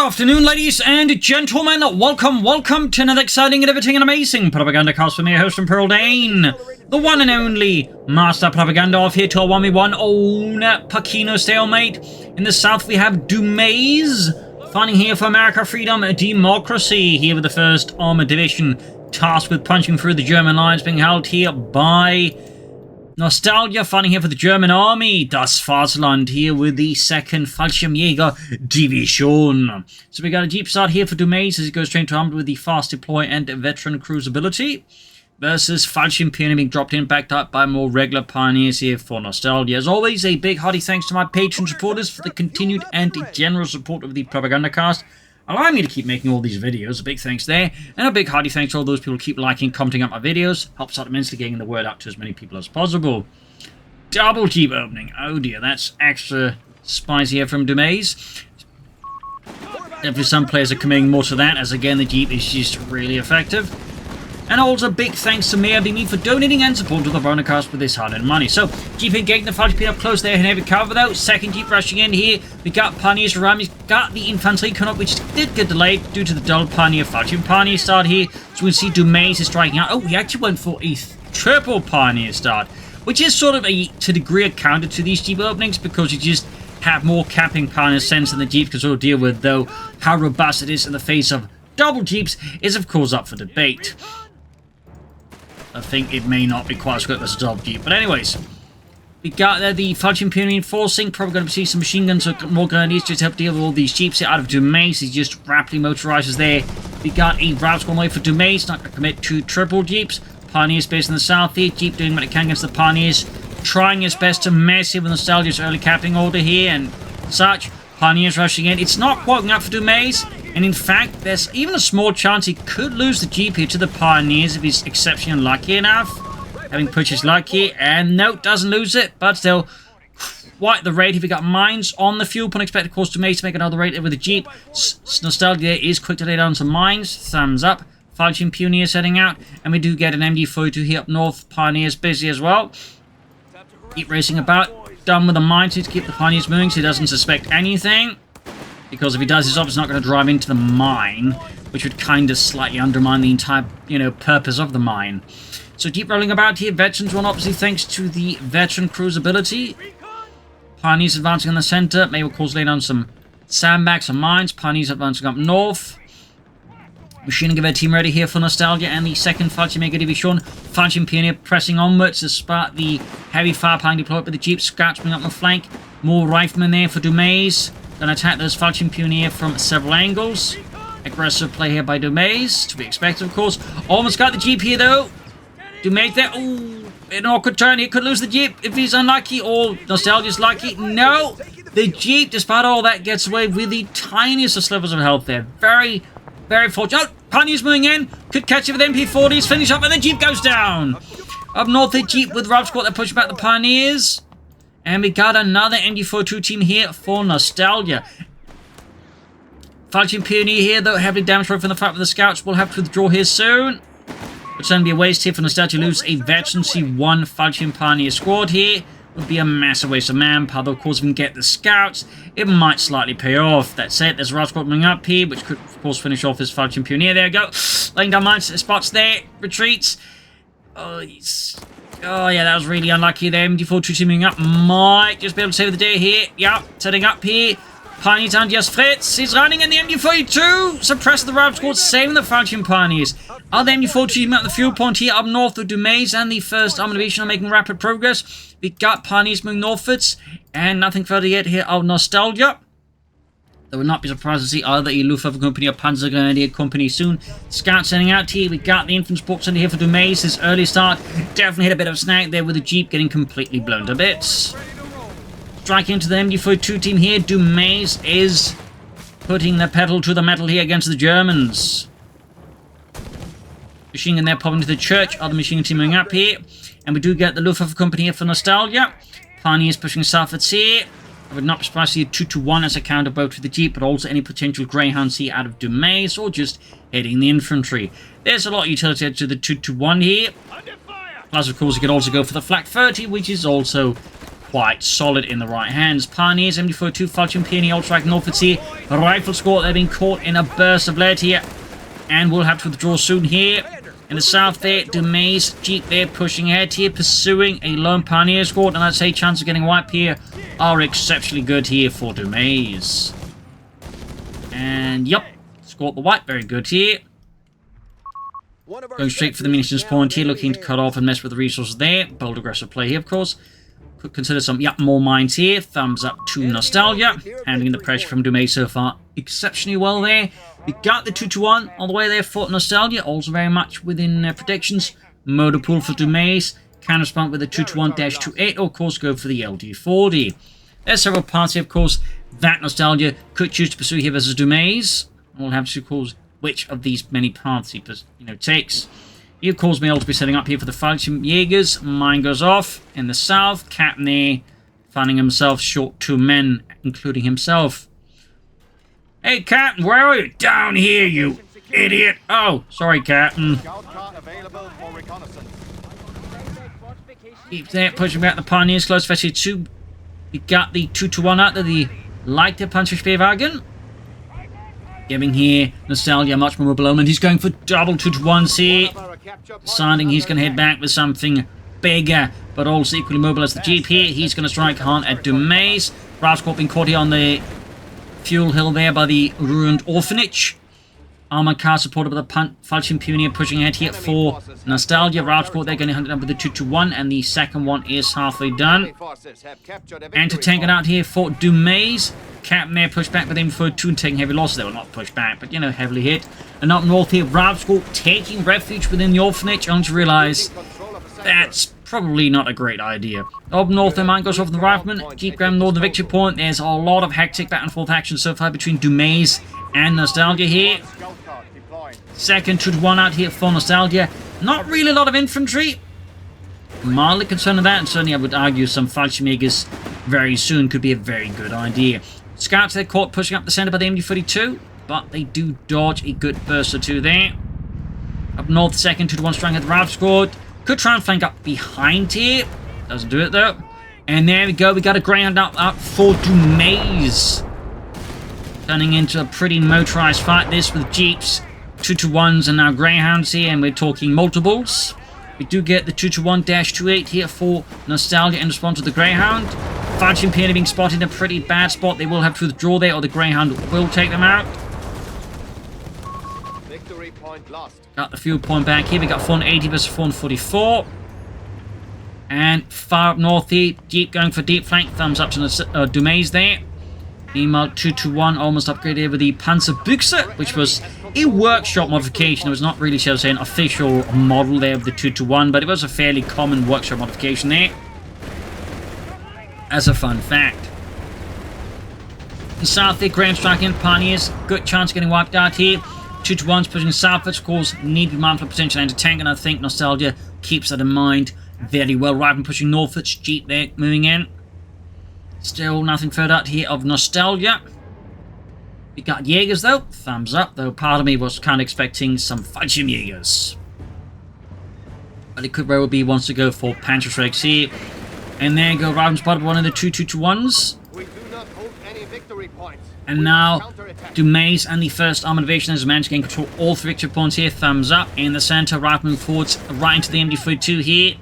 Good afternoon, ladies and gentlemen. Welcome to another exciting and everything and amazing Propagandacast with me, host from Pearl Dane, the one and only Master Propaganda off here to our 1v1 own Pachino Stalemate. In the south, we have Dumais, fighting here for America, freedom, democracy, here with the 1st Armoured Division, tasked with punching through the German lines, being held here by Nostalgia, fighting here for the German army. Das Vaterland here with the 2nd Fallschirmjäger Division. So we got a deep start here for Dumais as he goes straight to armed with the fast deploy and veteran cruise ability. Versus Fallschirm Pioneer being dropped in, backed up by more regular pioneers here for Nostalgia. As always, a big hearty thanks to my Patreon supporters for the continued and general support of the Propagandacast, allowing me to keep making all these videos. A big thanks there, and a big hearty thanks to all those people who keep liking, commenting on my videos. Helps out immensely getting the word out to as many people as possible. Double Jeep opening. Oh dear, that's extra spicy here from Dumais. Definitely some players are committing more to that, as again the Jeep is just really effective. And also big thanks to Mayor BME for donating and support to the Propagandacast with this hard-earned money. So, Jeep engaging the Fallschirm up close there, and heavy cover though. 2nd Jeep rushing in here. We got Pioneers around. We've got the infantry coming up, which did get delayed due to the dull Pioneer Fallschirm Pioneer start here. So we see Dumais is striking out. Oh, he actually went for a triple Pioneer start, which is sort of a, to a degree, a counter to these Jeep openings, because you just have more capping Pioneer sense than the Jeep can sort of deal with, though how robust it is in the face of double Jeeps is of course up for debate. I think it may not be quite as quick as a double Jeep. But anyways, we got there the Fallschirm Pioneer reinforcing. Probably going to see some machine guns or more grenadiers just to help deal with all these Jeeps here out of Dumais. He just rapidly motorizes there. We got a route going away for Dumais. Not going to commit to triple Jeeps. Pioneers based in the south here. Jeep doing what it can against the Pioneers. Trying his best to mess here with Nostalgia's early capping order here and such. Pioneers rushing in. It's not quite up for Dumais. And in fact, there's even a small chance he could lose the Jeep here to the Pioneers if he's exceptionally unlucky enough. Having pushed his luck here, and no, doesn't lose it, but still, quite the raid. If he got mines on the fuel, unexpected course to make another raid with the Jeep. Nostalgia is quick to lay down some mines. Thumbs up. Fallschirm Pioneers heading out, and we do get an MG42 here up north. Pioneers busy as well. Keep racing about. Done with the mines to keep the Pioneers moving so he doesn't suspect anything. Because if he does, he's obviously not going to drive into the mine, which would kind of slightly undermine the entire, purpose of the mine. So Jeep rolling about here. Veterans one, obviously, thanks to the veteran cruise ability. Pioneers advancing in the center. May, of course, lay down some sandbags and mines. Pioneers advancing up north. Machine gun team ready here for Nostalgia and the 2nd Fallschirmjäger Division. Fallschirm Pioneer pressing onwards despite the heavy firepower deployed by the Jeep. Scouts bring up the flank. More riflemen there for Dumais. Going to attack those Fallschirm Pioneer from several angles. Aggressive play here by Dumais, to be expected, of course. Almost got the Jeep here, though. Dumais there. Ooh, an awkward turn. He could lose the Jeep if he's unlucky, or Nostalgia's lucky. No, the Jeep, despite all that, gets away with the tiniest of slivers of health there. Very, very fortunate. Oh, Pioneers moving in. Could catch it with MP40s. Finish up, and the Jeep goes down. Up north, the Jeep with Rob Squad. They're pushing back the Pioneers. And we got another MG42 team here for Nostalgia. Fallschirm Pioneer here, though, heavily damaged from the fight with the Scouts. Will have to withdraw here soon. It's going to be a waste here for Nostalgia to lose a veteran C1 Fallschirm Pioneer squad here. Would be a massive waste of manpower. Though, of course, if we can get the Scouts, it might slightly pay off. That's it. There's a Rob Squad coming up here, which could, of course, finish off this Fallschirm Pioneer. There we go. Laying down mines, spots there. Retreats. Oh, yeah, that was really unlucky there. MG42 teaming up. Might just be able to save the day here. Yeah, setting up here. Pioneers and just Fritz. He's running in the MG42. Suppressing the Rob Squad, saving the Fallschirm Pioneers. Other MG42 teaming up the fuel point here up north of Dumais, and the 1st Armoured Division are making rapid progress. We got Pioneers moving northwards, and nothing further yet here of Nostalgia. I would not be surprised to see either a Luftwaffe company or Panzer Grenadier company soon. Scouts sending out here. We got the infantry box under here for Dumais. His early start definitely hit a bit of a snag there with the Jeep getting completely blown to bits. Striking into the MG42 team here. Dumais is putting the pedal to the metal here against the Germans. Machine gun there popping to the church. Other machine gun team moving up here. And we do get the Luftwaffe company here for Nostalgia. Pioneers pushing southwards here. I would not be surprised to see a 2-to-1 as a counter both to the Jeep, but also any potential Greyhounds here out of Dumais, or just hitting the infantry. There's a lot of utility to the 2-to-1 here. Plus, of course, you could also go for the Flak 30, which is also quite solid in the right hands. Pioneers, MD42, Falchion Pioneer, Ultra Northwards here. Rifle squad, they've been caught in a burst of lead here. And will have to withdraw soon here. In the south there, Dumais, Jeep there, pushing ahead here, pursuing a lone Pioneer squad. And I'd say chances of getting wiped here are exceptionally good here for Dumais. And, yep, scored the wipe, very good here. Going straight for the munitions point here, looking to cut off and mess with the resources there. Bold aggressive play here, of course. Could consider some, yep, more mines here. Thumbs up to Nostalgia. Handling the pressure from Dumais so far exceptionally well there. We got the 2-1 all the way there for Nostalgia, also very much within predictions. Motor pool for Dumais. Can respond with the 2-1-28, or of course go for the LD40. There's several parts here, of course, that Nostalgia could choose to pursue here versus Dumais. We'll have to, of course, which of these many paths he takes. He, of course, may also be setting up here for the Falchion Jaegers. Mine goes off in the south. Captain there finding himself short 2 men, including himself. Hey, Captain, where are you? Down here, you idiot. Oh, sorry, Captain. Keep there, pushing back the Pioneers close, especially 2. We got the 2-1 out of the lighter Panzerschwerwagen. Giving here Nostalgia much more below, and he's going for double 2-1s here. Deciding he's going to head back with something bigger, but also equally mobile as the Jeep here. He's going to strike hard at Dumais. Rauscorp being caught here on the fuel hill there by the ruined orphanage. Armored car supported by the Falchion Pioneer pushing ahead here for Nostalgia. Rauscorp, they're going to hunt it up with the 2-1, and the second one is halfway done. And to tank it out here for Dumais. Captain there pushed back with him for 2 and taking heavy losses. They were not pushed back, but, heavily hit. And up north here, Rauscorp taking refuge within the orphanage, only to realise that's probably not a great idea. Up north, their mind goes off the rifleman. Keep going north of the victory point. There's a lot of hectic back and forth action so far between Dumais and Nostalgia here. Second 2-1 out here for Nostalgia. Not really a lot of infantry. Mildly concerned with that, and certainly I would argue some Falchion Jaegers very soon could be a very good idea. Scouts they're caught pushing up the centre by the MD42, but they do dodge a good burst or 2 there. Up north, second 2-1 strong at the Ralph squad. Could try and flank up behind here. Doesn't do it though. And there we go, we got a Greyhound out for Dumais. Turning into a pretty motorised fight this with Jeeps. 2-1s and now Greyhounds here, and we're talking multiples. We do get the 2-1-28 here for Nostalgia in response to the Greyhound. Falchion Pioneer being spotted in a pretty bad spot. They will have to withdraw there, or the Greyhound will take them out. Victory point lost. Got the fuel point back here. We got 480 versus 444. And far up north here, Jeep going for deep flank. Thumbs up to Dumais there. Meanwhile, 2-1 almost upgraded with the Panzerbüchse, which was a workshop modification. It was not really, shall I say, an official model there of the 2-1, but it was a fairly common workshop modification there. As a fun fact. In south there, Grand striking Pioneers. Good chance of getting wiped out here. 2-1s pushing southwards, of course, need to be mindful of potential anti-tank, and I think Nostalgia keeps that in mind very well. Rifleman pushing northwards, Jeep there moving in. Still nothing further out here of Nostalgia. We got Jaegers though. Thumbs up, though part of me was kind of expecting some Falchion Jaegers. But it could very well be wants to go for Panzerschregs here. And there go round spot one of the 2-2-1s. We do not hold any victory points. And now Dumais and the 1st Armoured Division has managed to gain control all 3 victory points here. Thumbs up. In the centre, rifleman forwards right into the MD42 here.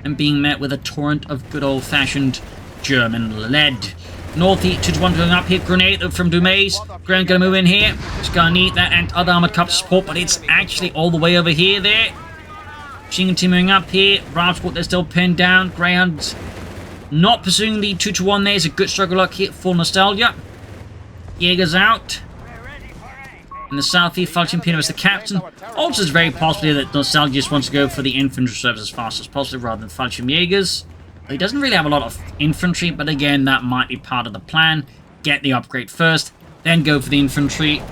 And being met with a torrent of good old-fashioned German lead. North heat 2-1 going up here. Grenade from Dumais. Ground gonna move in here. It's gonna need that and other armoured cup support, but it's actually all the way over here there. Machine gun team moving up here. Rauscorp, they're still pinned down. Greyhounds not pursuing the 2-1 there. Is a good struggle luck here for Nostalgia. Jaegers out. In the south here, Falchion Pioneer is the captain. Also, it's very possible that Nostalgia just wants to go for the infantry service as fast as possible rather than Falchion Jaegers. He doesn't really have a lot of infantry, but again, that might be part of the plan. Get the upgrade first, then go for the infantry,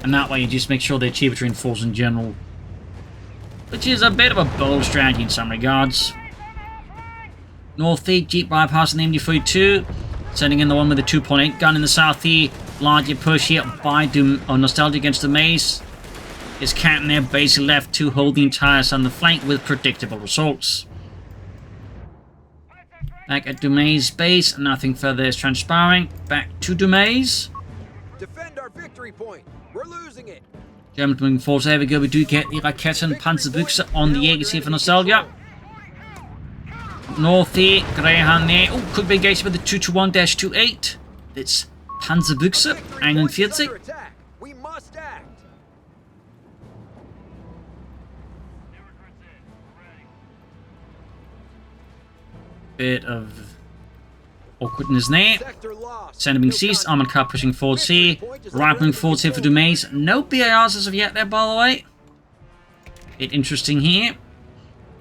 and that way you just make sure they're cheaper to reinforce in general. Which is a bit of a bold strategy in some regards. North here, Jeep bypassing the MD42, sending in the one with the 2.8 gun in the south here. Larger push here by Nostalgia against Dumais. His captain there basically left to hold the entire southern flank with predictable results. Back at Dumais base, nothing further is transpiring. Back to Dumais. Defend our victory point. We're losing it. German moving forward. There we go. We do get the Raketen Panzerbüchse on the Jaegers here for Nostalgia. North here, Greyhound there. Oh, could be engaged with the 221-28. It's Panzerbüchse 41. We must act. Bit of awkwardness there. Sector lost. Center being seized. Armored car pushing forwards here. Right moving forwards here for Dumais. No BARs as of yet there, by the way. Bit interesting here.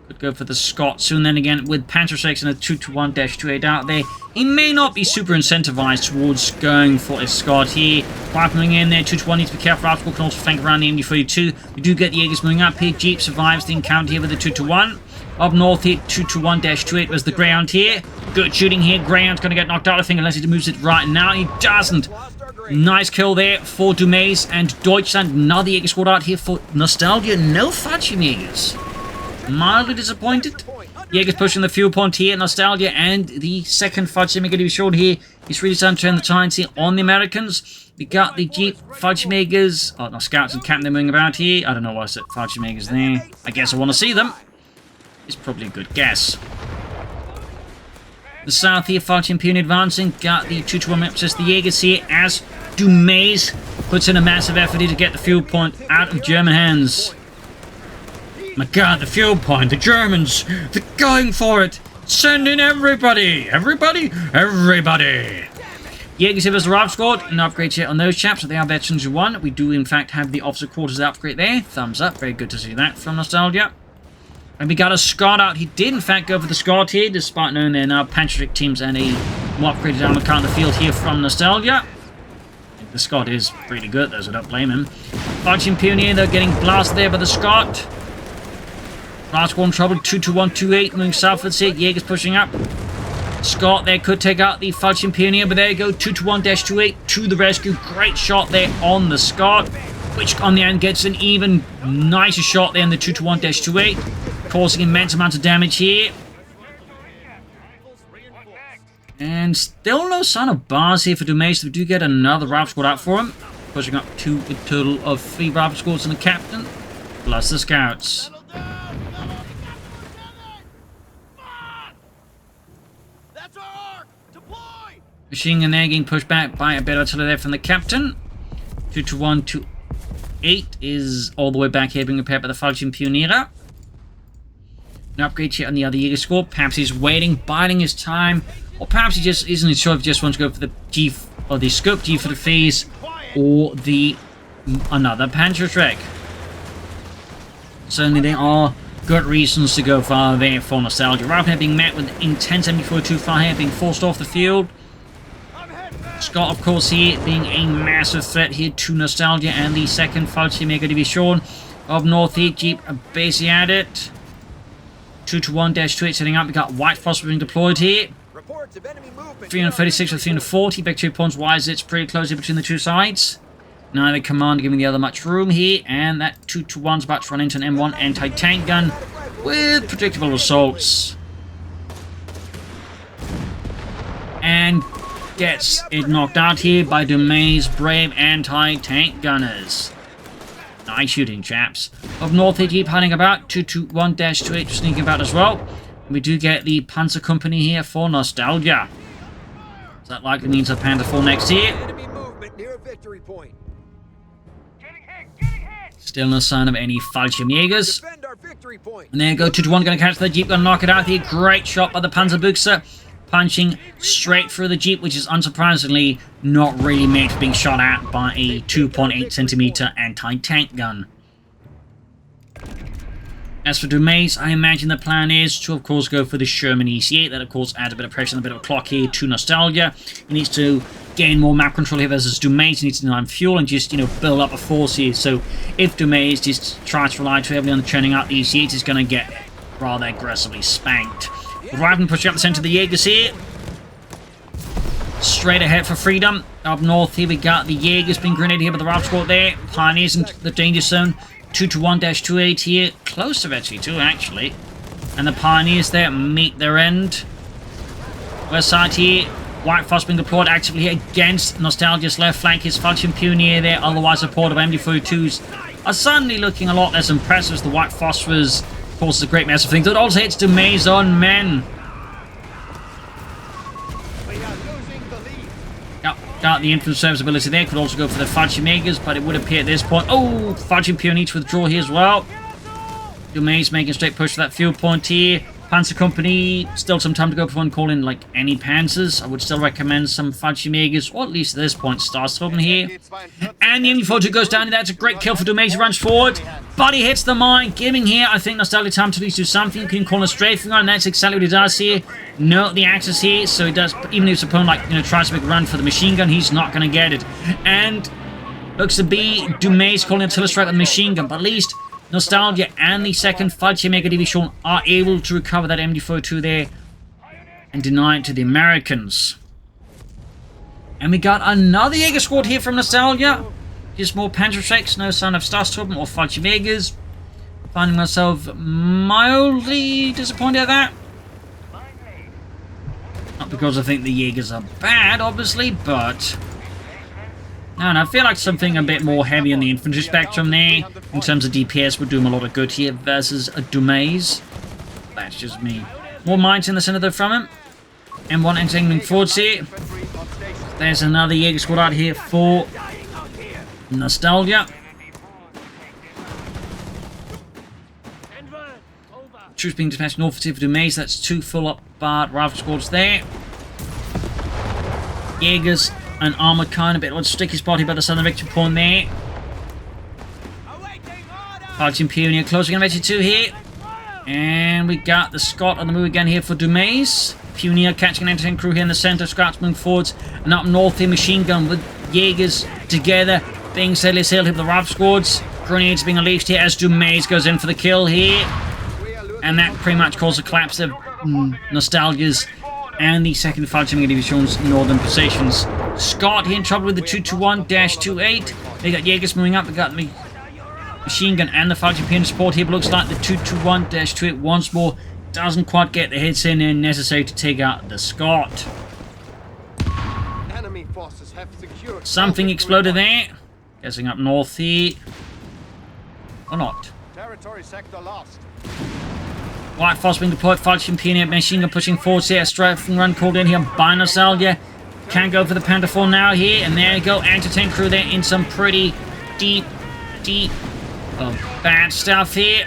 Could go for the Scot soon. Then again, with Panzerschrecks and a 221-28 out there, he may not be super incentivized towards going for a Scot here. Right moving in there. 221 needs to be careful. Article can also flank around the MD-42. We do get the Jaegers moving up here. Jeep survives the encounter here with the 221. Up north here, 221-28 was the Greyhound here. Good shooting here. Greyhound's going to get knocked out, I think, unless he moves it right now. He doesn't. Nice kill there for Dumais and Deutschland. Another Jaeger squad out here for Nostalgia. No Fallschirmjägers. Mildly disappointed. Jaeger's pushing the fuel point here. Nostalgia and the second Fallschirmjäger to be shown here. He's really starting to turn the tides here on the Americans. We got the Jeep Fallschirmjägers. Oh, no, scouts and captain moving about here. I don't know why I said Fallschirmjägers there. I guess I want to see them. It's probably a good guess. The south here, Fallschirmjäger advancing. Got the 221 represents the Jaegers here as Dumais puts in a massive effort here to get the fuel point out of German hands. My god, the fuel point, the Germans, they're going for it. Send in everybody, everybody, everybody. Jaegers here as a RAF squad, an upgrade here on those chaps, so they are veterans who won. We do in fact have the officer quarters upgrade there. Thumbs up, very good to see that from Nostalgia. And we got a Scot out. He did, in fact, go for the Scot here, despite knowing there are now Panzerschreck teams and a more upgraded armor car in the field here from Nostalgia. The Scot is pretty good, those who don't blame him. Fallschirmjäger, they're getting blasted there by the Scot. Last one trouble, 221-28, moving southwards here. Jaegers pushing up. Scot there could take out the Fallschirmjäger, but there you go, 221-28 to the rescue. Great shot there on the Scot, which on the end gets an even nicer shot there in the 221-28. Causing immense amounts of damage here. And still no sign of bars here for Dumais, so we do get another RAF squad out for him. Pushing up to a total of 3 RAF squads and the captain, plus the scouts. Machine gun there getting pushed back by a bit of artillery there from the captain. 221-28 is all the way back here being repaired by the Fallschirmjäger. An upgrade here on the other Jaeger squad. Perhaps he's waiting, biding his time, or perhaps he just isn't sure if he just wants to go for the G or the scope G for the phase, or the another Panzerschreck. Certainly there are good reasons to go far there for Nostalgia. Rather than being met with intense MD-42 too far here, being forced off the field. Scott, of course, here being a massive threat here to Nostalgia and the second Fallschirmjäger to be shown. Up north here, Jeep basically at it. 221-28 setting up. We got White Phosphor being deployed here. 336 with 340. Victory points wise, it's pretty close here between the two sides. Neither command giving the other much room here. And that 221's about to run into an M1 anti-tank gun with predictable results. And gets it knocked out here by Dumais' brave anti-tank gunners. Nice shooting, chaps. Up north, they keep hunting about. 221-28 sneaking about as well. We do get the Panzer Company here for Nostalgia. So that likely means a Panther 4 next here. Enemy movement near a victory point. Still no sign of any Fallschirmjägers. Defend our victory point. And there you go, 221 going to catch the Jeep, going to knock it out here. Great shot by the Panzerbüchse. Punching straight through the Jeep, which is unsurprisingly not really made for being shot at by a 2.8cm anti-tank gun. As for Dumais, I imagine the plan is to, of course, go for the Sherman EC8. That, of course, adds a bit of pressure and a bit of a clock here to Nostalgia. He needs to gain more map control here versus Dumais. He needs to deny fuel and just, build up a force here. So if Dumais just tries to rely too heavily on churning out the EC8, he's going to get rather aggressively spanked. Right and pushing up the centre of the Jaegers here. Straight ahead for freedom. Up north here we got the Jaegers being grenaded here by the RAF squad there. Pioneers into the danger zone. 221-28 here. Close to actually too, actually. And the Pioneers there meet their end. West side here. White Foss being deployed actively here against Nostalgia's left flank. His Falchion Pioneer there, otherwise supported by MD-42s, are suddenly looking a lot less impressive as the White Phosphorus causes a great mess of things. It also hits Dumais' own men. Got the infantry serviceability there. Could also go for the Falchion Jaegers, but it would appear at this point. Oh, Falchion Pioneer to withdraw here as well. Dumais making a straight push for that fuel point here. Panzer Company, still some time to go before one call in like any Panzers. I would still recommend some Falchion Jaegers, or at least at this point, Starstorm here. And the MD-42 goes down, and that's a great kill for Dumais. He runs forward, but he hits the mine, giving here, I think, Nostalgia time to at least do something. You can call a strafing run, and that's exactly what he does here. Note the axis here, so he does, even if his opponent, like, tries to make a run for the machine gun, he's not going to get it. And looks to be Dumais calling a artillery strike with the machine gun, but at least Nostalgia and the 2nd Falchion Mega Division are able to recover that MD-42 there and deny it to the Americans. And we got another Jaeger squad here from Nostalgia. Just more Panzer strikes, no sign of Starstorm or Falchion Jaegers. Finding myself mildly disappointed at that. Not because I think the Jaegers are bad, obviously, but no, I feel like something a bit more heavy on the infantry spectrum there, in terms of DPS, would do them a lot of good here versus a Dumais. That's just me. More mines in the center though from him. And one entering forwards here. There's another Jaeger squad out here for Nostalgia. Troops being dispatched north for Dumais. That's 2 full up rifle squads there. Jaegers and armored kind, a bit of a sticky spot here by the southern victory point there. Falchion Pioneer closing on Victory 2 here. And we got the Scot on the move again here for Dumais. Pioneer catching an entertaining crew here in the center. Scots moving forwards. And up north here, machine gun with Jaegers together. Being steadily assailed here with the rifle squads. Grenades being unleashed here as Dumais goes in for the kill here. And that pretty much caused a collapse of Nostalgia's and the 2nd Falchion Division's northern positions. Scott here in trouble with the 221-28. They got Jaegers moving up. They got the machine gun and the Falchion Pioneer support here. But looks like the 221-28 once more doesn't quite get the hits in there necessary to take out the Scott. Enemy forces have secured Something exploded there. Guessing up north here. Or not. territory sector lost. White Foss being deployed, Falchion Pioneer machine gun pushing forward here. Strafing run called in here by Nostalgia. Can go for the Panther 4 now here. And there you go. Anti-tank crew there in some pretty deep bad stuff here.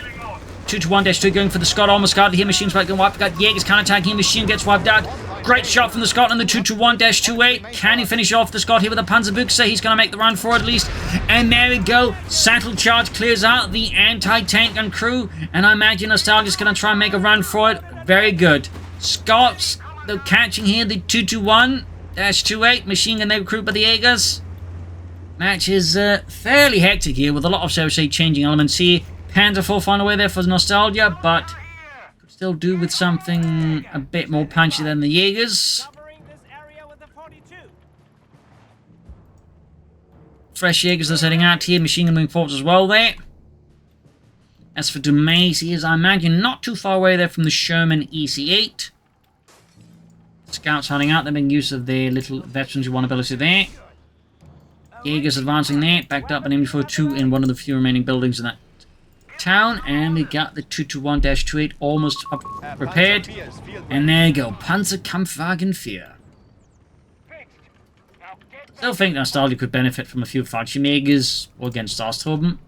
221-2 going for the Scot. Almost got it here. Machine's about to get wiped. Got Jaegers counter-attacking. Machine gets wiped out. Great shot from the Scot on the 221-28. Can he finish off the Scot here with a Panzerbuchse? He's going to make the run for it at least. And there we go. Satchel charge clears out the anti-tank and crew. And I imagine Nostalgia's going to try and make a run for it. Very good. Scots, though, catching here the 221-28. Machine gun there recruited by the Jaegers. Match is fairly hectic here with a lot of, shall we say, changing elements here. Panzer 4 find a way there for Nostalgia, but could still do with something a bit more punchy than the Jaegers. Fresh Jaegers are setting out here, machine gun moving forwards as well there. As for Dumais, he is, I imagine, not too far away there from the Sherman EC8. Scouts hiding out, they're making use of their little veterans who want ability there. Jaegers advancing there, backed up an MD-42 in one of the few remaining buildings in that town, and we got the 221-28 almost up repaired. And there you go, Panzerkampfwagen 4. Still think Nostalgia could benefit from a few Falchion Jaegers or against Starstorm.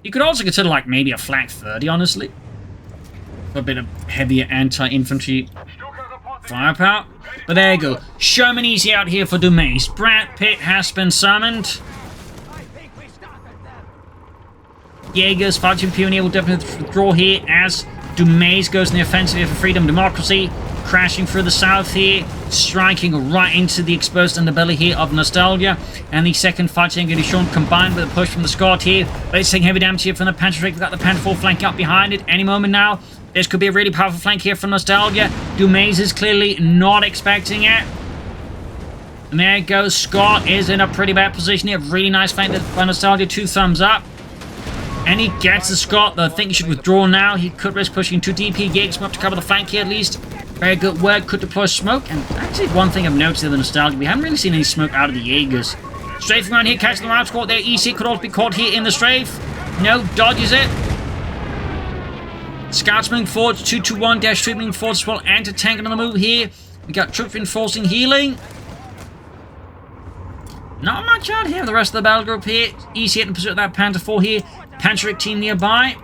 You could also consider like maybe a Flak 30, honestly, for a bit of heavier anti-infantry firepower. But there you go, Sherman easy out here for Dumais. Brad Pitt has been summoned. Jaegers, Falchion Pioneer will definitely withdraw here as Dumais goes in the offensive here for freedom and democracy. Crashing through the south here, striking right into the exposed underbelly here of Nostalgia. And the 2nd Falchion Division combined with a push from the Scot here. But it's taking heavy damage here from the Panther. We've got the Panther 4 flank up behind it any moment now. This could be a really powerful flank here from Nostalgia. Dumais is clearly not expecting it. And there it goes. Scott is in a pretty bad position here. Really nice flank by Nostalgia. 2 thumbs up. And he gets the Scot, though I think he should withdraw now. He could risk pushing too deep. He Jaegers up to cover the flank here at least. Very good work. Could deploy smoke. And actually, one thing I've noticed in the nostalgia, we haven't really seen any smoke out of the Jaegers. Strafing around here, catching the route squad there. EC could also be caught here in the strafe. No, dodges it. Scouts moving forward. 221-3 moving forward as well. Anti-tank on the move here. We got troops reinforcing healing. Not much out here. The rest of the battle group here. EC8 in pursuit of that Panther 4 here. Panzerich team nearby.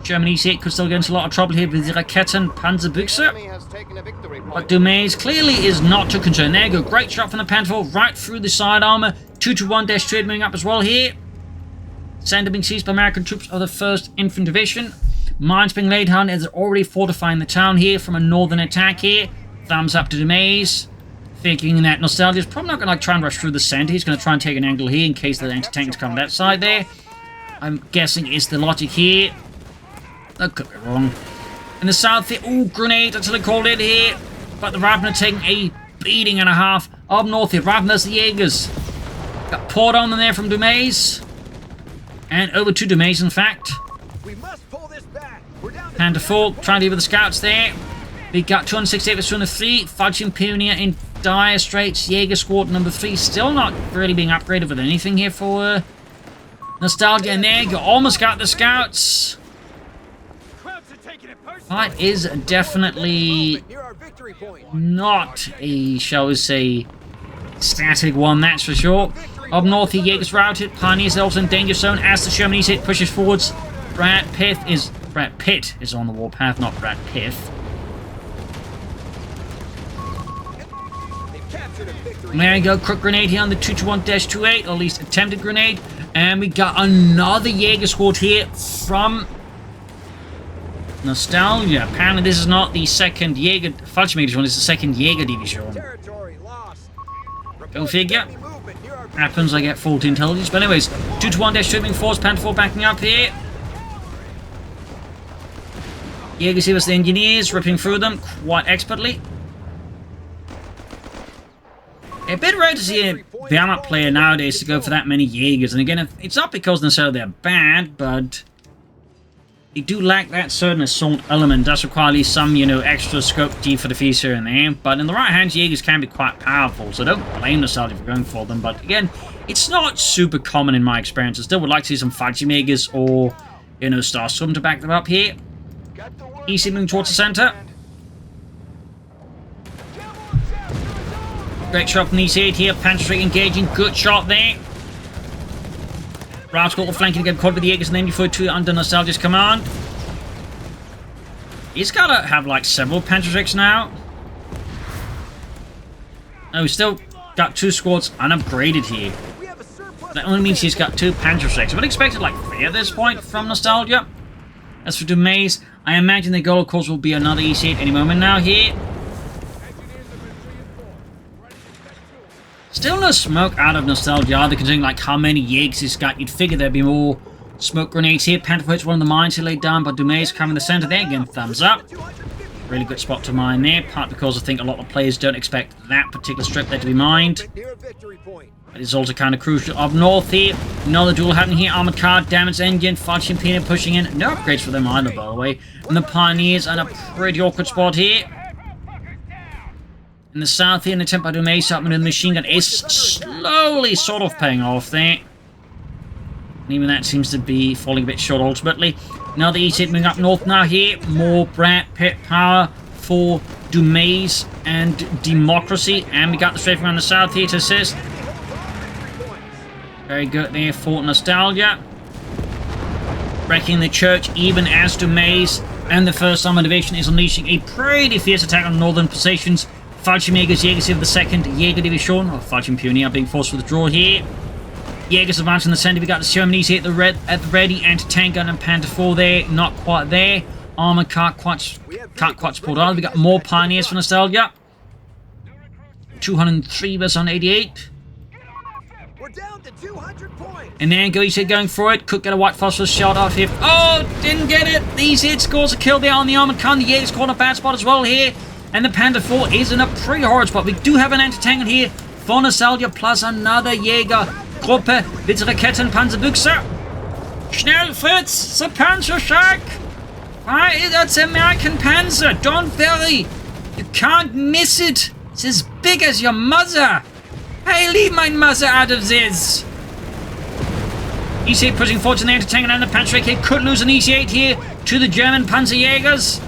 German EC8 could still get into a lot of trouble here with the Raketen Panzerbüchse. But Dumais clearly is not too concerned. There you go. Great shot from the Panther 4 right through the side armor. 221-3 moving up as well here. Center being seized by American troops of the 1st Infantry Division. Mines being laid down as they're already fortifying the town here from a northern attack here. Thumbs up to Dumais. Thinking that Nostalgia is probably not going to try and rush through the center. He's going to try and take an angle here in case the anti-tanks come that side there. I'm guessing it's the logic here. That could be wrong. In the south here, ooh, grenade until they called it here. But the Ravner taking a beating and a half. Up north here, Ravner's the Jaegers. Got poured on them there from Dumais. And over to Dumais, in fact. We must pull this back. We're down to Panther 4 trying to deal with the scouts there. We got 268 with 203. Fudging Pioneer in dire straits. Jaeger squad number 3 still not really being upgraded with anything here for Nostalgia. And there you almost got the scouts. Fight is definitely near our victory point. not a, shall we say, static one, that's for sure. Up north here, Jaegers routed. Pioneers also in danger zone as the Sherman EC pushes forwards. Brad Pitt is on the warpath, not Brad Pitt. And there you go, crook grenade here on the 221-28, or at least attempted grenade. And we got another Jaeger squad here from Nostalgia. Apparently this is not the second Jaeger, Fallschirmjäger one, it's the second Jaeger division. Territory lost. Go figure. Happens, I get faulty intelligence. But anyways, 221-3 moving force, Panther 4 backing up here. Jaegers here with the engineers, ripping through them quite expertly. A bit rare to see a Wehrmacht player nowadays to go for that many Jaegers. And again, it's not because necessarily they're bad, but they do lack that certain assault element. Does require at least some, you know, extra scope D for the fees here and there. But in the right hands, Jaegers can be quite powerful, so don't blame Nostalgia for going for them. But again, it's not super common in my experience. I still would like to see some Fallschirmjägers or, you know, Starstorm to back them up here. EC moving towards the center. Great shot from the EC8 here. Panzerich engaging. Good shot there. Rouse got the flanking again, caught with the Jaegers and then before 2 under Nostalgia's command. He's got to have like several Panzerichs now. Oh, he's still got 2 squads unupgraded here. That only means he's got 2 Panzerichs. I would expect it like 3 at this point from Nostalgia. As for Dumais, I imagine the goal, of course, will be another EC8 any moment now here. Still no smoke out of Nostalgia either, considering like how many Jaegers he's got. You'd figure there'd be more smoke grenades here. Panther hits one of the mines he laid down, but Dumais coming in the center there. Again, thumbs up. Really good spot to mine there, part because I think a lot of players don't expect that particular strip there to be mined. But it's also kind of crucial. Up north here, another duel happening here. Armored car, damaged engine, Fallschirmjäger pushing in. No upgrades for them either, by the way. And the Pioneers are in a pretty awkward spot here. In the south here, an attempt by Dumais up into the machine gun is slowly sort of paying off there. And even that seems to be falling a bit short ultimately. Now the EC moving up north now here. More Brad Pitt power for Dumais and Democracy. And we got the strafing around the south here to assist. Very good there for Nostalgia. Wrecking the church even as Dumais and the 1st Armored Division is unleashing a pretty fierce attack on northern positions. Fallschirmjägers, Jaegers here with the 2nd Jaeger Division, or Fallschirmpioneer being forced for withdrawal here. Jaegers advancing in the center. We got the Germans here at the ready, anti-tank gun and Panther 4 there, not quite there. Armored car can't quite support either. We got more Pioneers for Nostalgia. 203 versus 188. We're down to 200 points. And there you go, he's going for it. Could get a white phosphorus shot off here. Oh, didn't get it. These hit scores a kill there on the armored car. The Jaegers caught a bad spot as well here. And the Panther 4 is in a pretty horrid spot. We do have an anti-tank here for Nostalgia, plus another Jäger Gruppe mit Raketen Panzerbüchse. Schnell, Fritz, the Panzerschlag. Right, that's American Panzer. Don't worry. You can't miss it. It's as big as your mother. Hey, leave my mother out of this. EC8 pushing forward to the anti-tank and the Panzer AK could lose an EC8 here to the German Panzer Jaegers.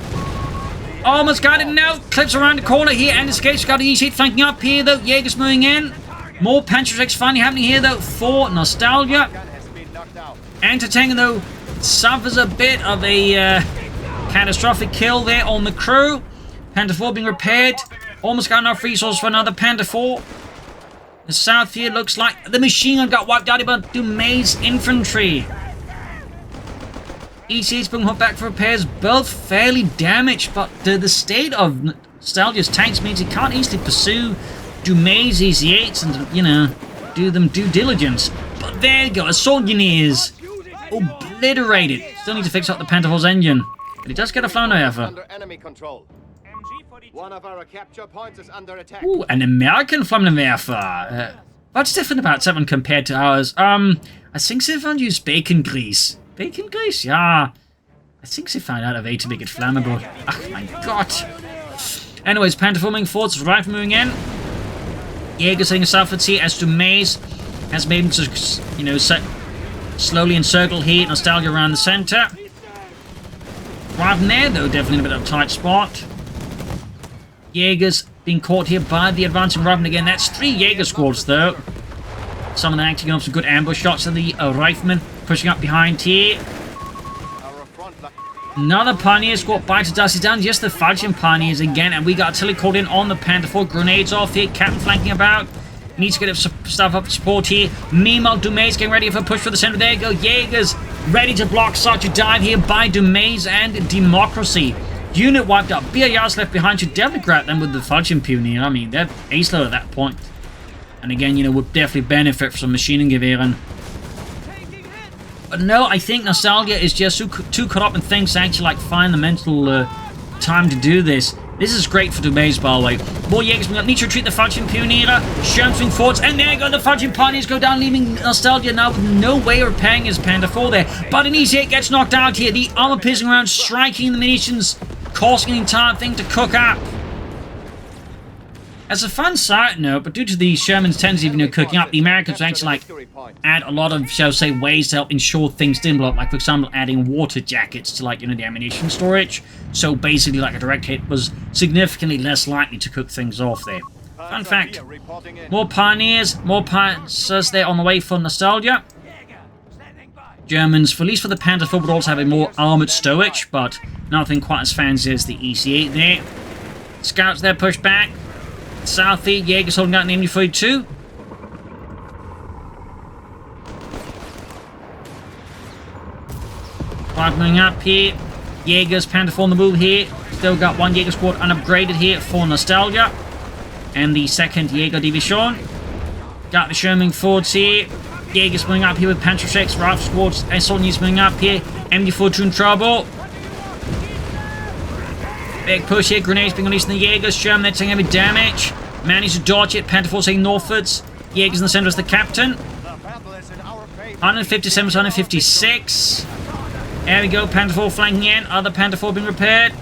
Almost got it now. Clips around the corner here and escapes. Got the EC8 flanking up here though. Jaegers moving in. More Panzer X finally happening here though for Nostalgia. Anti-tank though suffers a bit of a catastrophic kill there on the crew. Panther 4 being repaired. Almost got enough resources for another Panther 4. The south here looks like the machine gun got wiped out by Dumais infantry. EC8's being put back for repairs, both fairly damaged, but the state of Nostalgia's tanks means he can't easily pursue Dumais EC8s and, you know, do them due diligence. But there you go, Assault Engineers obliterated. Still need to fix up the Panther 4's engine, but he does get a Flammenwerfer. Under enemy control. One of our capture points is under attack. Ooh, an American Flammenwerfer. What's different about that one compared to ours? I think they found use bacon grease. Bacon grease, yeah. I think they found out a way to make it flammable. Oh my god. Anyways, Panther 4 moving forward, Rifle moving in. Jaegers heading southwards here as Dumais has made him to, you know, slowly encircle here. Nostalgia around the center. Rifle there, though, definitely in a bit of a tight spot. Jaegers being caught here by the advancing Rifleman again. That's 3 Jaeger squads, though. Some of them acting up some good ambush shots of the Rifleman pushing up behind here. Another Pioneer squad bites Dusty down. Just the Falchion Pioneers again. And we got artillery called in on the Panther 4. Grenades off here. Captain flanking about. Needs to get stuff up to support here. Meanwhile, Dumais getting ready for a push for the center. There you go. Jaegers ready to block such a dive here by Dumais and Democracy. Unit wiped up. BAR's left behind. Should definitely grab them with the Falchion Pioneer. I mean, they're ace-load at that point. And again, you know, would definitely benefit from Maschinen Gewehren. But no, I think Nostalgia is just too caught up in things to actually, like, find the mental time to do this. This is great for Dumais, by the way. More Jaegers need to retreat the Falchion Pioneer. Sherm swing forwards, and there you go. The Falchion Pioneers go down, leaving Nostalgia now with no way of repairing his Panther 4 there. But an EC8 gets knocked out here. The armor-piercing round striking the munitions, causing the entire thing to cook up. As a fun side note, but due to the Sherman's tendency of, you know, cooking up, the Americans actually, like, add a lot of, shall we say, ways to help ensure things didn't blow up. Like, for example, adding water jackets to, like, you know, the ammunition storage. So basically, like, a direct hit was significantly less likely to cook things off there. Fun fact. More Pioneers, more Panzers there on the way for Nostalgia. Germans, for at least for the Panther 4, would also have a more armoured stowage, but nothing quite as fancy as the EC8 there. Scouts there pushed back. South here, Jaegers holding out in MD42. Moving up here. Jaegers, Panther 4 on the move here. Still got one Jaeger squad unupgraded here for Nostalgia. And the second Jaeger Division. Got the Sherman forwards here. Jaegers moving up here with Panzer 6. Rifle squads, Assault units moving up here. MD42 in trouble. Big push here, grenades being released in the Jaegers. Sherman there taking heavy damage. Managed to dodge it. Panther 4 saying northwards. Jaegers in the center as the captain. 157 to 156. There we go. Panther 4 flanking in. Other Panther 4 being repaired.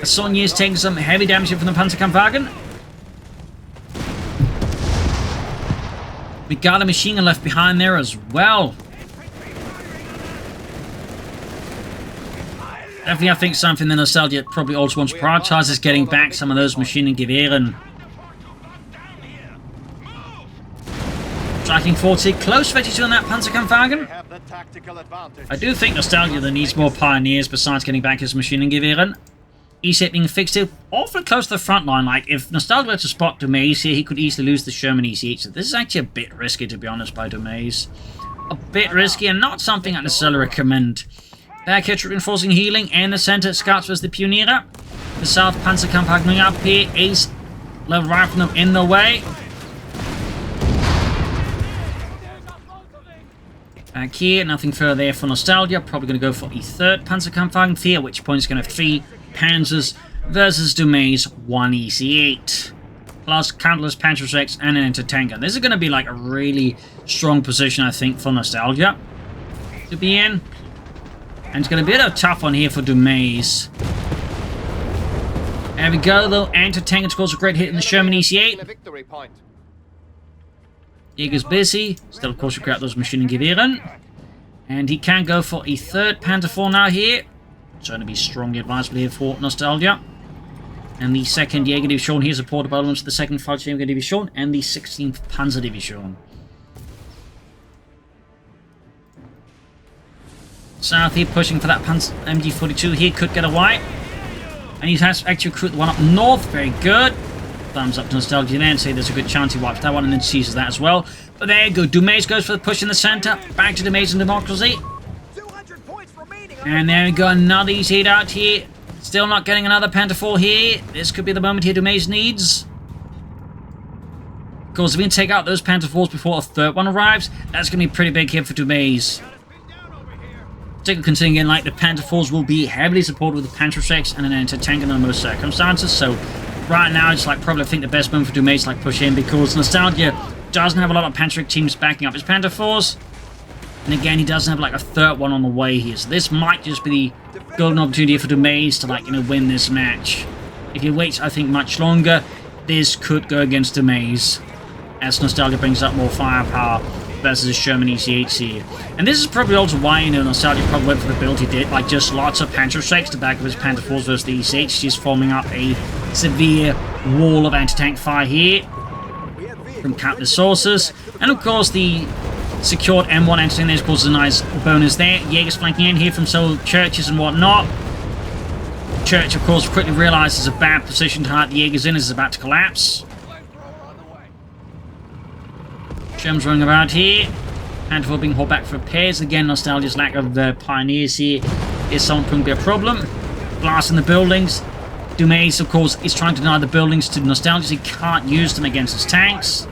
Sonja is taking some heavy damage from the Panzerkampfwagen. We got a machine gun left behind there as well. Definitely, I think something that Nostalgia probably also wants to prioritize is getting back some of those Maschinen Gewehren. Striking 40, close 32 on that Panzerkampfwagen. I do think Nostalgia that needs more Pioneers besides getting back his Maschinen Gewehren. EC8 being fixed here, awfully close to the front line. Like, if Nostalgia were to spot Dumais here, he could easily lose the Sherman EC8. So this is actually a bit risky, to be honest, by Dumais. A bit risky and not something I necessarily recommend. Back here, reinforcing healing, and the center scouts was the Pioneer. The South Panzerkampfwagen coming up here. Ace level rifleman in the way. Back here, nothing further there for Nostalgia. Probably going to go for the third Panzerkampfwagen here, at which point it's going to have 3 Panzers versus Dumais 1 EC8. Plus countless Panzer 6 and an anti-tanker. This is going to be like a really strong position, I think, for Nostalgia to be in. And it's going to be a tough one here for Dumais. There we go, though. Anti-tank scores a great hit in the Sherman EC8. Victory point. Jaegers busy. Still, of course, we grab those Maschinengewehre. And he can go for a third Panther IV now here. It's going to be strongly advisable here for Nostalgia. And the 2nd Jaeger Division here supported by elements of the 2nd Fallschirmjäger Division and the 16th Panzer Division. South here pushing for that MG42 here, could get away. And he has actually recruited the one up north, very good. Thumbs up to Nostalgia there and say there's a good chance he wipes that one and then seizes that as well. But there you go, Dumais goes for the push in the centre, back to Dumais and Democracy. 200 points remaining. And there we go, another easy hit out here. Still not getting another Panther IV here. This could be the moment here Dumais needs. Of course, if we can take out those Panther IVs before a third one arrives, that's going to be a pretty big hit for Dumais. Particularly considering, again, like, the Panther IVs will be heavily supported with the Panther VI and an anti-tank under most circumstances, so right now it's like probably I think the best moment for Dumais to like push in, because Nostalgia doesn't have a lot of Panther teams backing up his Panther IVs. And again, he doesn't have like a third one on the way here, so this might just be the golden opportunity for Dumais to, like, you know, win this match. If he waits, I think, much longer, this could go against Dumais, as Nostalgia brings up more firepower versus a Sherman EC8 here. And this is probably also why, you know, Nostalgia probably went for the build he did, like just lots of Panther Strikes to back up his Panther IVs versus the EC8, just forming up a severe wall of anti-tank fire here from countless sources. And of course, the secured M1 anti-tank there causes a nice bonus there. Jaegers flanking in here from several churches and whatnot. Church, of course, quickly realizes a bad position to hide the Jaegers in as it's about to collapse. Sherman's running about here. Panther IV being hauled back for repairs. Again, Nostalgia's lack of pioneers here is something to be a problem. Blasting the buildings. Dumais, of course, is trying to deny the buildings to Nostalgia, so he can't use them against his tanks.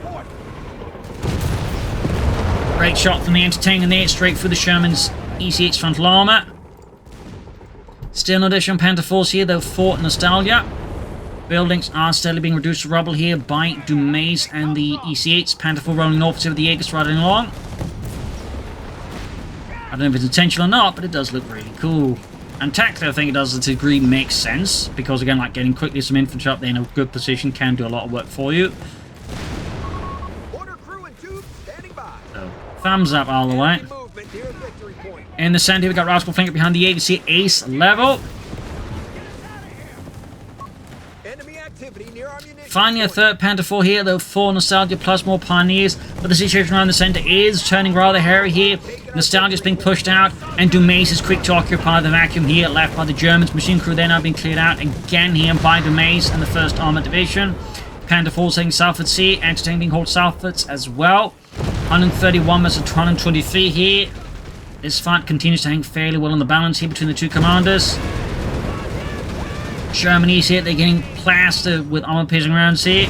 Great shot from the anti-tank in there, straight through the Sherman's EC8's frontal armor. Still no additional Panther IVs here, though, for Nostalgia. Buildings are steadily being reduced to rubble here by Dumais and the EC8s. Panther IV rolling north with the Jaegers riding along. I don't know if it's intentional or not, but it does look really cool. And tactically, I think it does to a degree make sense, because again, like getting quickly some infantry up there in a good position can do a lot of work for you. Order crew and tube standing by. So, thumbs up all the way. Movement near victory point. In the centre, we got Rascal flanking behind the Jaegers here, ace level. Enemy activity near ammunition. Finally, a third Panther IV here, though, for Nostalgia plus more pioneers. But the situation around the centre is turning rather hairy here. Nostalgia's being pushed out, and Dumais is quick to occupy the vacuum here, left by the Germans. Machine crew there now being cleared out again here by Dumais and the 1st Armoured Division. Panther IV heading southwards here, anti-tank being hauled southwards as well. 131 versus 123 here. This fight continues to hang fairly well on the balance here between the two commanders. Sherman EC here, they're getting plastered with armor-piercing rounds here.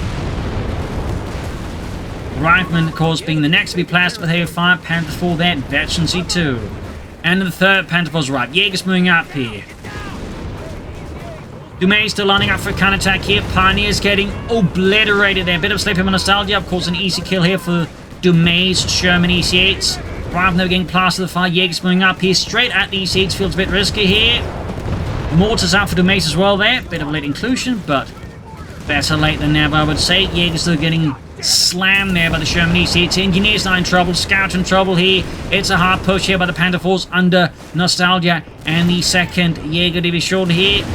Rifleman, of course, being the next to be plastered with heavy fire. Panther IV there, Veteran C2. And the 3rd Panther IV's right. Jaegers moving up here. Dumais still lining up for a counterattack here. Pioneers getting obliterated there. Bit of slip him on Nostalgia. Of course, an easy kill here for Dumais' Sherman EC8s. Rifleman getting plastered with fire. Jaegers moving up here. Straight at the EC8s. Feels a bit risky here. Mortars out for Dumais as well there. Bit of a late inclusion, but better late than never, I would say. Jaegers still getting slammed there by the Sherman EC8. Engineers now in trouble. Scout in trouble here. It's a hard push here by the Panther IVs under Nostalgia and the 2nd Jaeger Division here.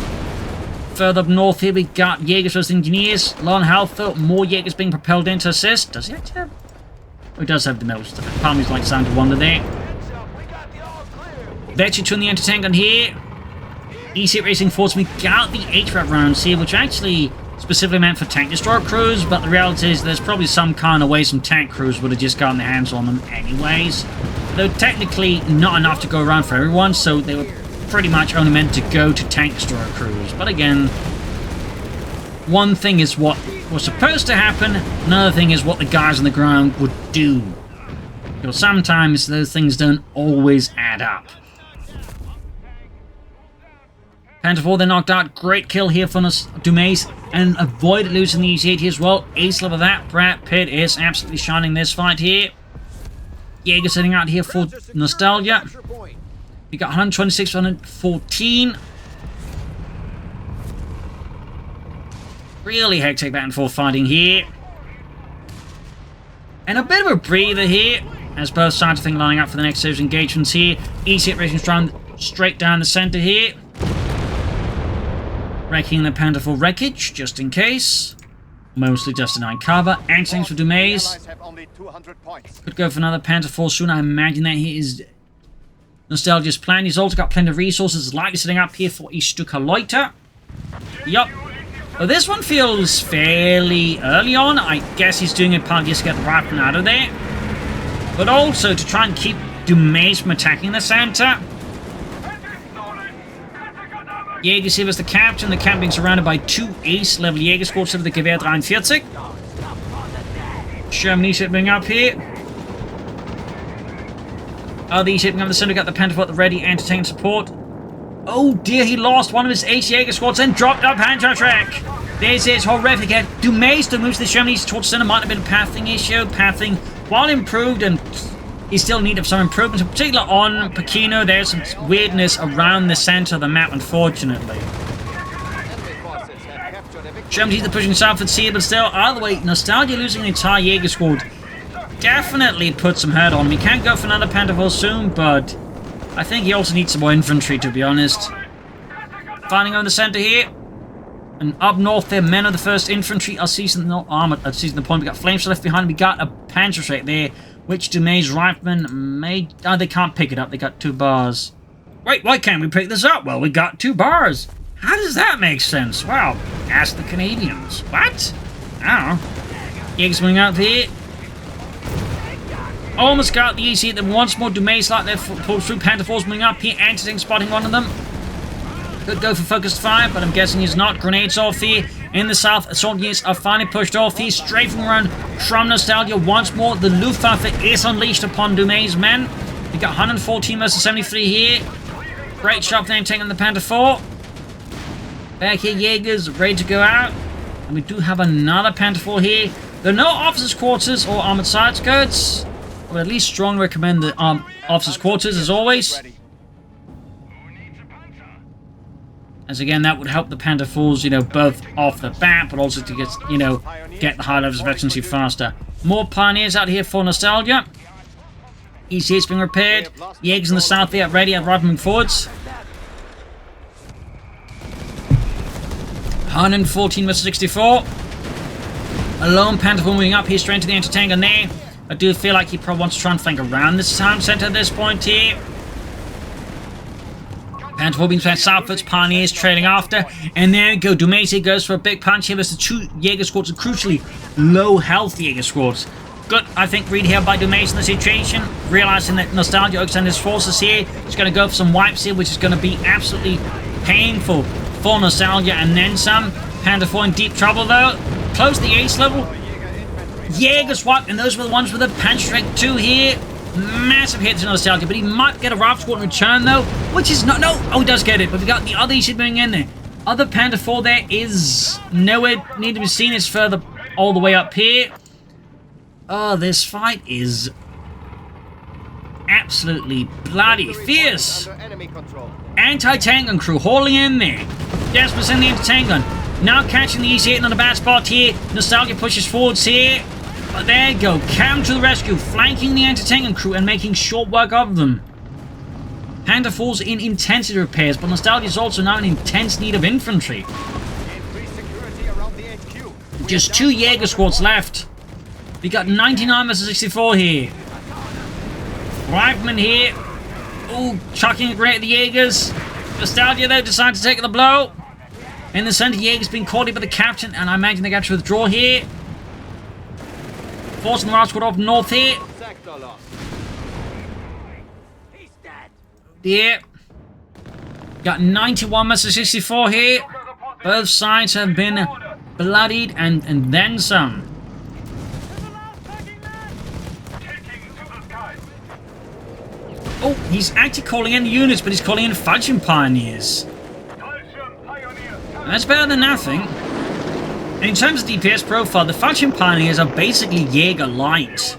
Further up north here, we got Jaegers versus Engineers. Low on health though. More Jaegers being propelled in to assist. Does he actually have... Oh, he does have the most. Part of me's like sound to wonder there. Vetchy to the anti-tank on here. EC8 Racing Force, we got the HVAC rounds here, which actually specifically meant for tank destroyer crews, but the reality is there's probably some kind of way some tank crews would have just gotten their hands on them anyways. Though technically not enough to go around for everyone, so they were pretty much only meant to go to tank destroyer crews. But again, one thing is what was supposed to happen, another thing is what the guys on the ground would do. Because sometimes those things don't always add up. Panther IV then knocked out. Great kill here for Dumais and avoided losing the EC8 here as well. Ace level that. Brad Pitt is absolutely shining this fight here. Jaegers sitting out here for Nostalgia. We got 126, 114. Really hectic back and forth fighting here. And a bit of a breather here, as both sides are thinking lining up for the next series of engagements here. E-8 racing straight down the center here. Wrecking the Panther IV wreckage, just in case. Mostly just denying cover. Anti-tanks for Dumais. Could go for another Panther IV soon. I imagine that he is Nostalgia's plan. He's also got plenty of resources, likely setting up here for a Stuka Loiter. Yup. Well, this one feels fairly early on. I guess he's doing it partly just to get the rifleman out of there. But also to try and keep Dumais from attacking the center. Jaegers here as the captain. The camp being surrounded by 2 ace-level Jaeger squads over the Gewehr 43. Germany shipping up here. These shipping up the center. Got the Panther at the ready. Anti-tank support. Oh dear, he lost one of his ace Jaeger squads and dropped up Panzer-Trek. This is horrific. Dumais still moves the Germany towards center. Might have been a pathing issue. Pathing, while improved, and he still need some improvements, in particular on Pachino. There's some weirdness around the center of the map, unfortunately. Germany's pushing southwards here, but still, either way, Nostalgia losing the entire Jaeger squad definitely put some hurt on him. He can't go for another Panther IV soon, but I think he also needs some more infantry, to be honest. Fighting over the center here. And up north there, men of the 1st Infantry are seizing the armored, seizing the point. We got flames left behind. We got a Panzer there, which Dumais riflemen may... Oh, they can't pick it up. They got 2 bars. Wait, why can't we pick this up? Well, we got 2 bars. How does that make sense? Well, ask the Canadians. What? I don't know. Jaegers moving out here. Almost got the EC. Then once more, Dumais like their pull through. Panther IV's moving up here. Anti-tank spotting one of them. Could go for focused fire, but I'm guessing he's not. Grenades off here. In the south, assault units are finally pushed off here. Strafing around from Nostalgia once more. The Luftwaffe is unleashed upon Dumais' men. We got 114 versus 73 here. Great shot for them taking on the Panther IV. Back here, Jaegers ready to go out. And we do have another Panther IV here. There are no officers' quarters or armored side skirts. I would at least strongly recommend the officers' quarters, as always. As again, that would help the Panther IVs, you know, both off the bat, but also to get, you know, get the high levels of efficiency faster. More Pioneers out here for Nostalgia. EC8's being repaired. Jaegers in the south there, ready, riflemen forwards. 114 versus 64. A lone Panther IV moving up here straight into the anti-tank, and there, I do feel like he probably wants to try and flank around this town center at this point here. Panther IV being sent southwards, Pioneers trailing after, and there we go. Dumais goes for a big punch here versus 2 Jaeger squads, and crucially, low health Jaeger squads. Good, I think, read here by Dumais in the situation, realizing that Nostalgia extended his forces here. He's going to go for some wipes here, which is going to be absolutely painful for Nostalgia, and then some. Panther IV in deep trouble though. Close the ace level. Jaeger swap, and those were the ones with the Panzer 2 here. Massive hit to Nostalgia, but he might get a rifle squad in return though, which is not... No! Oh, he does get it, but we got the other EC moving in there. Other Panther IV there is nowhere need to be seen. It's further all the way up here. Oh, this fight is absolutely bloody fierce. Anti-tank gun crew hauling in there. Jasper's in the anti-tank gun. Now catching the EC8 on the bad spot here. Nostalgia pushes forwards here. But there you go. Cam to the rescue. Flanking the anti-tank gun crew and making short work of them. Panther IV's in intensity repairs, but Nostalgia is also now in intense need of infantry. Just 2 Jaeger squads left. We got 99 versus 64 here. Rifleman here. Oh, chucking a grenade at the Jaegers. Nostalgia though decides to take the blow. In the center, Jaegers being caught here by the captain, and I imagine they got to withdraw here. Forcing the right squad off north here. Yeah. Got 91 versus 64 here. Both sides have been bloodied and then some. Oh, he's actually calling in units, but he's calling in Falchion Pioneers. That's better than nothing. And in terms of DPS profile, the Falchion Pioneers are basically Jaeger light.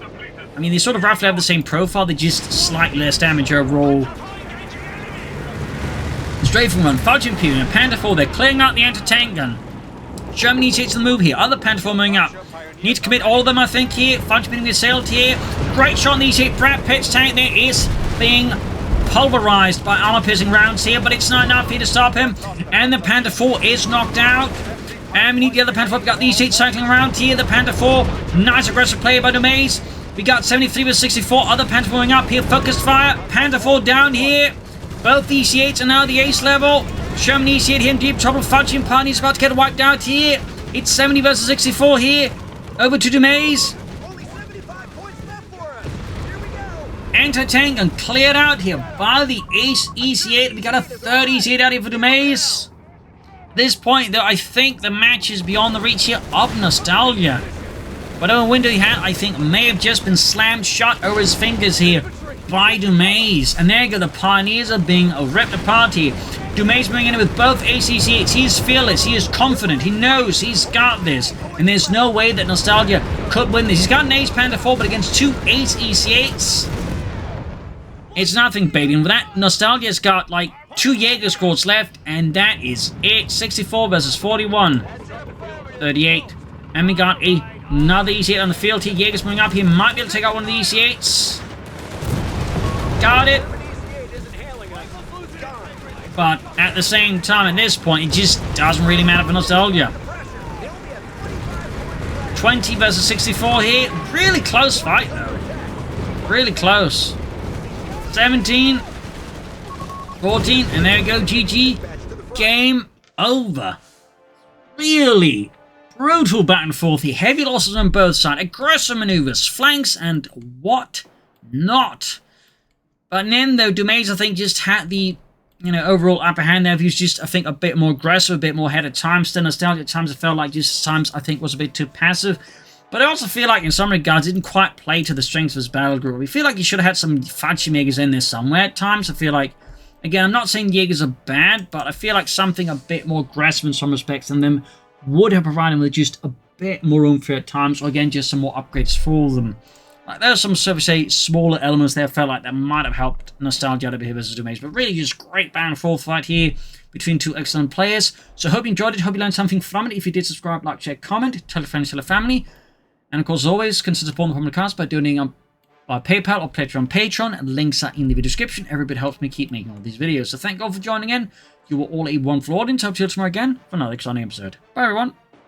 I mean, they sort of roughly have the same profile, they just slightly less damage overall. Strafing run, Fudging Pew and Panther 4, they're clearing out the anti-tank gun. Germany needs to move here. Other Panther 4 moving up. Need to commit all of them, I think, here. Fudge being assailed here. Great shot on these hit. Brad Pitt's tank there is being pulverized by armor-piercing rounds here, but it's not enough here to stop him. And the Panther 4 is knocked out. And we need the other Panther 4. We've got these hits cycling around here. The Panther 4, nice aggressive play by Dumais. We got 73 with 64. Other Panther moving up here. Focused fire. Panther 4 down here. Both the EC8s are now the ace level. Sherman EC8 here in deep trouble. Fudging Party's about to get wiped out here. It's 70 versus 64 here. Over to Dumais. Only 75 points left for us. Here we go. Anti-tank and cleared out here by the ace EC8. We got a third EC8 out here for Dumais. At this point, though, I think the match is beyond the reach here of Nostalgia. Whatever window he had, I think, may have just been slammed shut over his fingers here by Dumais. And there you go, the Pioneers are being ripped apart here. Dumais moving in with both ACC8s. He is fearless, he is confident, he knows he's got this. And there's no way that Nostalgia could win this. He's got an Ace Panther 4, but against two Ace EC8s, it's nothing, baby. And with that, Nostalgia's got like 2 Jaeger squads left, and that is it. 64 versus 41. 38. And we got another EC8 on the field here. Jaeger's moving up. He might be able to take out one of the EC8s. Got it. But at the same time, at this point, it just doesn't really matter for Nostalgia. 20 versus 64 here. Really close fight, though. Really close. 17. 14. And there you go. GG. Game over. Really brutal back and forth here. Heavy losses on both sides. Aggressive maneuvers, flanks, and what not. But then, though, Dumais, I think, just had the, overall upper hand there. He was just, I think, a bit more aggressive, a bit more ahead of time. Still Nostalgia at times, it felt like just times, I think, was a bit too passive. But I also feel like, in some regards, didn't quite play to the strengths of his battle group. We feel like he should have had some Fudging Jaegers in there somewhere. At times, I feel like, again, I'm not saying Jaegers are bad, but I feel like something a bit more aggressive in some respects than them would have provided him with just a bit more room for at times, or again, just some more upgrades for them. Like, there are some, so to say, smaller elements there I felt like that might have helped Nostalgia out a bit here versus Dumais, but really just great back and forth fight here between two excellent players. So I hope you enjoyed it, hope you learned something from it. If you did, subscribe, like, share, comment, tell a friend, tell a family. And of course, as always, consider supporting the Propagandacaster by donating on PayPal or pledge on Patreon. Links are in the video description. Every bit helps me keep making all these videos. So thank you all for joining in. You were all a wonderful audience. Hope to see you tomorrow again for another exciting episode. Bye, everyone.